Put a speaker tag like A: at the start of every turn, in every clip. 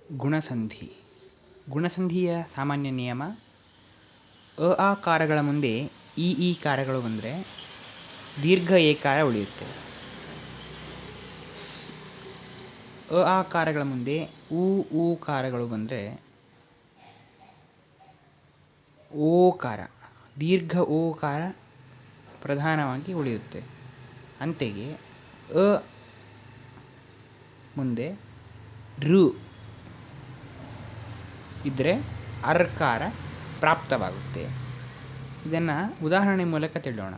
A: ಗುಣಸಂಧಿ. ಗುಣಸಂಧಿಯ ಸಾಮಾನ್ಯ ನಿಯಮ: ಆಕಾರಗಳ ಮುಂದೆ ಈ ಕಾರಗಳು ಬಂದರೆ ದೀರ್ಘ ಏಕಾರ ಉಳಿಯುತ್ತೆ. ಆಕಾರಗಳ ಮುಂದೆ ಕಾರಗಳು ಬಂದರೆ ಓಕಾರ, ದೀರ್ಘ ಓಕಾರ ಪ್ರಧಾನವಾಗಿ ಉಳಿಯುತ್ತೆ. ಅಂತೆಯೇ ಮುಂದೆ ಋ ಇದ್ದರೆ ಅರ್ಕಾರ ಪ್ರಾಪ್ತವಾಗುತ್ತೆ. ಇದನ್ನು ಉದಾಹರಣೆ ಮೂಲಕ ತಿಳಿಯೋಣ.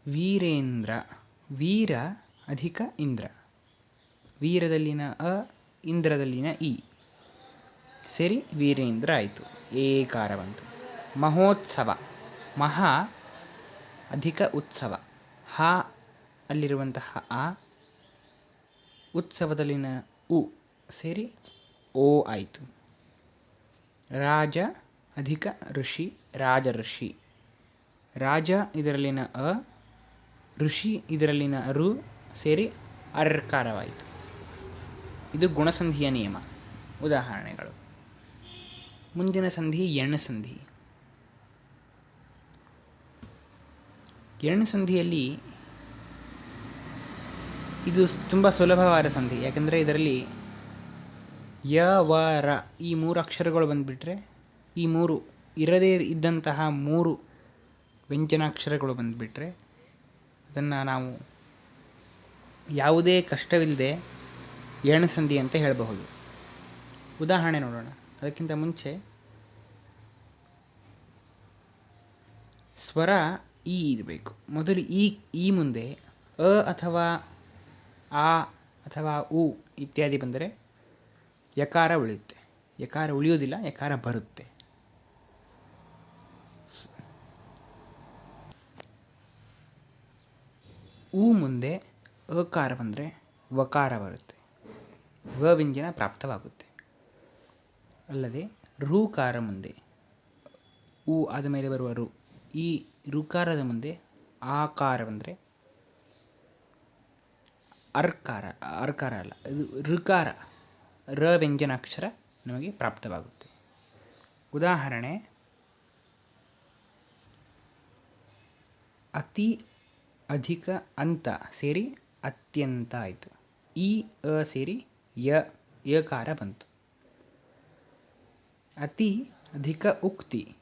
A: ವೀರೇಂದ್ರ, ವೀರ ಅಧಿಕ ಇಂದ್ರ, ವೀರದಲ್ಲಿನ ಇಂದ್ರದಲ್ಲಿನ ಇ ಸೇರಿ ವೀರೇಂದ್ರ ಆಯಿತು, ಏಕಾರ ಬಂತು. ಮಹೋತ್ಸವ, ಮಹಾ ಅಧಿಕ ಉತ್ಸವ, ಹ ಅಲ್ಲಿರುವಂತಹ ಆ, ಉತ್ಸವದಲ್ಲಿನ ಉ ಸೇರಿ ಓ ಆಯಿತು. ರಾಜ ಅಧಿಕ ಋಷಿ, ರಾಜಋಷಿ, ರಾಜ ಇದರಲ್ಲಿನ ಋಷಿ ಇದರಲ್ಲಿನ ಋ ಸೇರಿ ಅರ್ಕಾರವಾಯಿತು. ಇದು ಗುಣಸಂಧಿಯ ನಿಯಮ. ಉದಾಹರಣೆಗಳು: ಮುಂದಿನ ಸಂಧಿ ಎಣ್ಸಂಧಿ. ಎಣ್ಸಂಧಿಯಲ್ಲಿ ಇದು ತುಂಬ ಸುಲಭವಾದ ಸಂಧಿ. ಯಾಕೆಂದರೆ ಇದರಲ್ಲಿ ಯ ವ ರ ಈ 3 ಅಕ್ಷರಗಳು ಬಂದುಬಿಟ್ರೆ, ಈ 3 ಇರದೇ ಇದ್ದಂತಹ 3 ವ್ಯಂಜನಾಕ್ಷರಗಳು ಬಂದುಬಿಟ್ರೆ ಅದನ್ನು ನಾವು ಯಾವುದೇ ಕಷ್ಟವಿಲ್ಲದೆ ಎಣ್ಸಂಧಿ ಅಂತ ಹೇಳಬಹುದು. ಉದಾಹರಣೆ ನೋಡೋಣ. ಅದಕ್ಕಿಂತ ಮುಂಚೆ ಸ್ವರ ಈ ಇರಬೇಕು. ಮೊದಲು ಈ ಮುಂದೆ ಅಥವಾ ಆ ಅಥವಾ ಉ ಇತ್ಯಾದಿ ಬಂದರೆ ಯಕಾರ ಉಳಿಯುತ್ತೆ. ಯಕಾರ ಉಳಿಯೋದಿಲ್ಲ, ಯಕಾರ ಬರುತ್ತೆ. ಉ ಮುಂದೆ ಅಕಾರ ಬಂದರೆ ವಕಾರ ಬರುತ್ತೆ, ವ ವ್ಯಂಜನ ಪ್ರಾಪ್ತವಾಗುತ್ತೆ. ಅಲ್ಲದೆ ಋಕಾರ ಮುಂದೆ ಉ ಆದ ಮೇಲೆ ಬರುವ ಋ, ಈ ಋಕಾರದ ಮುಂದೆ ಆಕಾರ ಬಂದರೆ ಅರ್ಕಾರ ಅಲ್ಲ, ಇದು ಋಕಾರ, ರ ವ್ಯಂಜನಾಕ್ಷರ ನಮಗೆ ಪ್ರಾಪ್ತವಾಗುತ್ತೆ. ಉದಾಹರಣೆ: ಅತಿ ಅಧಿಕ ಅಂತ ಸೇರಿ ಅತ್ಯಂತ ಆಯಿತು. ಈ ಸೇರಿ ಯಕಾರ ಬಂತು. ಅತಿ ಅಧಿಕ ಉಕ್ತಿ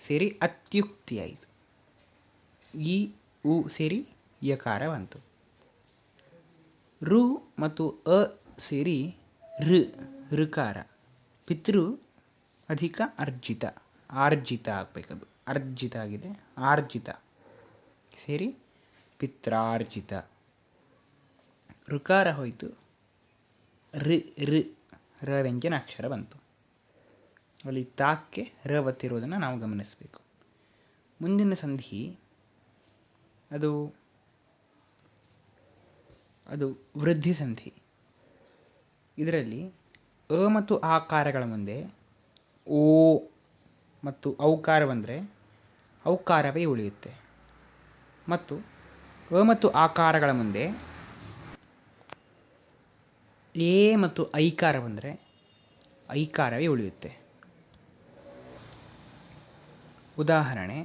A: ಸೇರಿ ಅತ್ಯುಕ್ತಿ ಆಯಿತು. ಈ ಉ ಸೇರಿ ಯಕಾರ ಬಂತು. ಋ ಮತ್ತು ಸೇರಿ ಋಕಾರ. ಪಿತೃ ಅಧಿಕ ಅರ್ಜಿತ, ಆರ್ಜಿತ ಆಗಬೇಕದು, ಅರ್ಜಿತ ಆಗಿದೆ, ಆರ್ಜಿತ ಸೇರಿ ಪಿತ್ರಾರ್ಜಿತ. ಋಕಾರ ಹೋಯಿತು, ರ ವ್ಯಂಜನಾಕ್ಷರ ಬಂತು. ಅಲ್ಲಿ ತಾಕ್ಕೆ ರ ಒತ್ತಿರುವುದನ್ನು ನಾವು ಗಮನಿಸಬೇಕು. ಮುಂದಿನ ಸಂಧಿ ಅದು ವೃದ್ಧಿ ಸಂಧಿ. ಇದರಲ್ಲಿ ಮತ್ತು ಆಕಾರಗಳ ಮುಂದೆ ಓ ಮತ್ತು ಔಕಾರ ಬಂದರೆ ಔಕಾರವೇ ಉಳಿಯುತ್ತೆ. ಮತ್ತು ಮತ್ತು ಆಕಾರಗಳ ಮುಂದೆ ಎ ಮತ್ತು ಐಕಾರ ಬಂದರೆ ಐಕಾರವೇ ಉಳಿಯುತ್ತೆ. ಉದಾಹರಣೆ: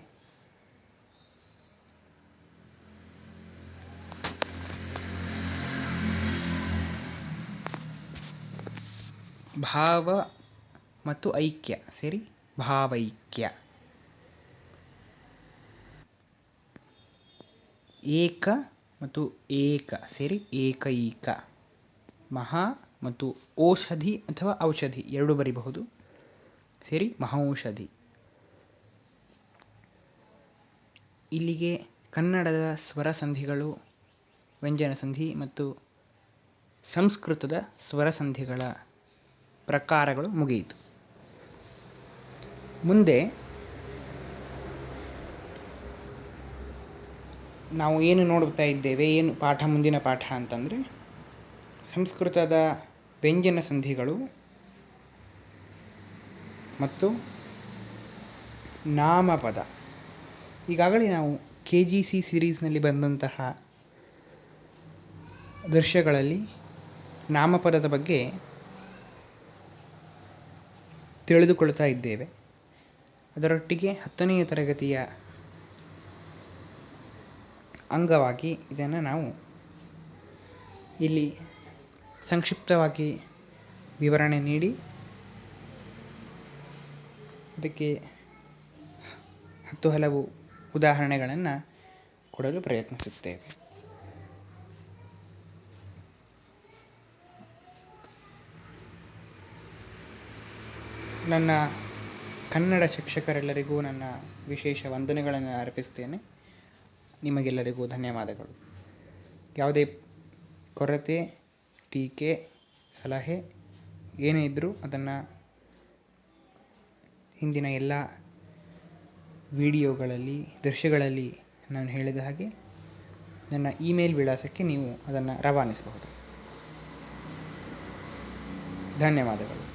A: ಭಾವ ಮತ್ತು ಐಕ್ಯ ಸೇರಿ ಭಾವೈಕ್ಯ. ಏಕ ಮತ್ತು ಏಕ ಸೇರಿ ಏಕೈಕ. ಮಹಾ ಮತ್ತು ಔಷಧಿ ಅಥವಾ ಔಷಧಿ ಎರಡೂ ಬರಿಬಹುದು, ಸೇರಿ ಮಹೌಷಧಿ. ಇಲ್ಲಿಗೆ ಕನ್ನಡದ ಸ್ವರ ಸಂಧಿಗಳು, ವ್ಯಂಜನ ಸಂಧಿ ಮತ್ತು ಸಂಸ್ಕೃತದ ಸ್ವರ ಸಂಧಿಗಳ ಪ್ರಕಾರಗಳು ಮುಗಿಯಿತು. ಮುಂದೆ ನಾವು ಏನು ನೋಡ್ತಾ ಇದ್ದೇವೆ, ಏನು ಪಾಠ, ಮುಂದಿನ ಪಾಠ ಅಂತಂದರೆ ಸಂಸ್ಕೃತದ ವ್ಯಂಜನ ಸಂಧಿಗಳು ಮತ್ತು ನಾಮಪದ. ಈಗಾಗಲೇ ನಾವು KGC ಸಿರೀಸ್ನಲ್ಲಿ ಬಂದಂತಹ ದೃಶ್ಯಗಳಲ್ಲಿ ನಾಮಪದದ ಬಗ್ಗೆ ತಿಳಿದುಕೊಳ್ತಾ ಇದ್ದೇವೆ. ಅದರೊಟ್ಟಿಗೆ 10ನೆಯ ತರಗತಿಯ ಅಂಗವಾಗಿ ಇದನ್ನು ನಾವು ಇಲ್ಲಿ ಸಂಕ್ಷಿಪ್ತವಾಗಿ ವಿವರಣೆ ನೀಡಿ ಇದಕ್ಕೆ 10 ಹಲವು ಉದಾಹರಣೆಗಳನ್ನು ಕೊಡಲು ಪ್ರಯತ್ನಿಸುತ್ತೇವೆ. ನನ್ನ ಕನ್ನಡ ಶಿಕ್ಷಕರೆಲ್ಲರಿಗೂ ನನ್ನ ವಿಶೇಷ ವಂದನೆಗಳನ್ನು ಅರ್ಪಿಸ್ತೇನೆ. ನಿಮಗೆಲ್ಲರಿಗೂ ಧನ್ಯವಾದಗಳು. ಯಾವುದೇ ಕೊರತೆ, ಟೀಕೆ, ಸಲಹೆ ಏನೇ ಇದ್ದರೂ ಅದನ್ನು ಹಿಂದಿನ ಎಲ್ಲ ವಿಡಿಯೋಗಳಲ್ಲಿ, ದೃಶ್ಯಗಳಲ್ಲಿ ನಾನು ಹೇಳಿದ ಹಾಗೆ ನನ್ನ ಇಮೇಲ್ ವಿಳಾಸಕ್ಕೆ ನೀವು ಅದನ್ನು ರವಾನಿಸಬಹುದು. ಧನ್ಯವಾದಗಳು.